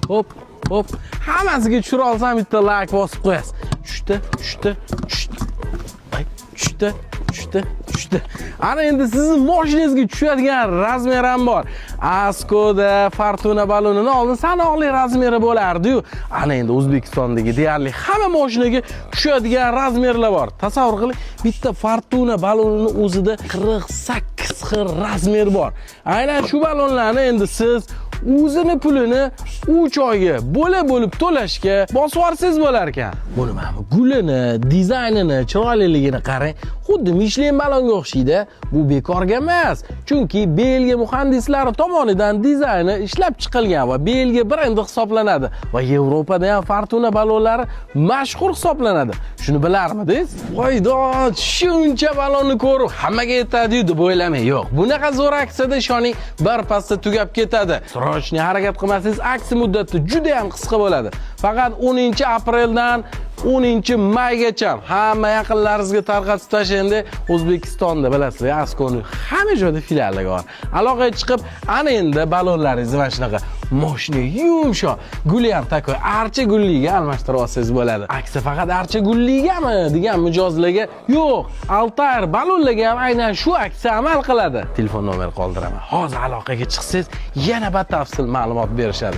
hop, hop. Hammasiga tushira olsam bitta like bosib qo'yasiz. Tushdi. Tushdi. Ana endi sizning mashinangizga tushadigan razmer ham bor. Askoda Fortuna balonining oldin sanoqli razmeri bo'lardi-yu. Ana endi O'zbekistondagi deyarli hamma mashinaga tushadigan razmerlar bor. Tasavvur qiling, bitta Fortuna balonining o'zida 48 xil razmer bor. Aynan shu balonlarni endi siz o'zini pulini 3 oyga bo'lib to'lashga bosib yuborsangiz bo'lar ekan. Buni mana gulini, dizaynini, chiroyliligini qarang. Xuddi Michelin balonga o'xshaydi. Bu bekorga emas. Chunki Belgiya muhandislari tomonidan dizayni ishlab chiqilgan va Belgiya brendi hisoblanadi va Yevropada ham Fortuna balonlari mashhur hisoblanadi. Shuni bilarmidingiz? Voydo, shuncha balonni ko'rib hammaga yetadi deb o'ylamang. Yo'q, bunaqa zo'r aksiyada ishoning, bir pasda tugab ketadi. Srochniy harakat qilmasangiz aksiya muddati juda ham qisqa bo'ladi. Faqat 10-apreldan 10-maygacha hamma yaqinlaringizga tarqatib tashlaydi. O'zbekistonda bilasizlar, Askoning hamma joyda filiallari bor. Aloqaga chiqib, ana endi balonlaringizni mana shunaqa mashina yumshoq, guli ham takoy archa gulliga almashtirib olsangiz bo'ladi. Aksiya faqat archa gulligami degan mijozlarga yo'q. Altair balonlarga ham aynan shu aksiya amal qiladi. Telefon nomeri qoldiraman. Hozir aloqaga chiqsangiz, yana batafsil ma'lumot berishadi.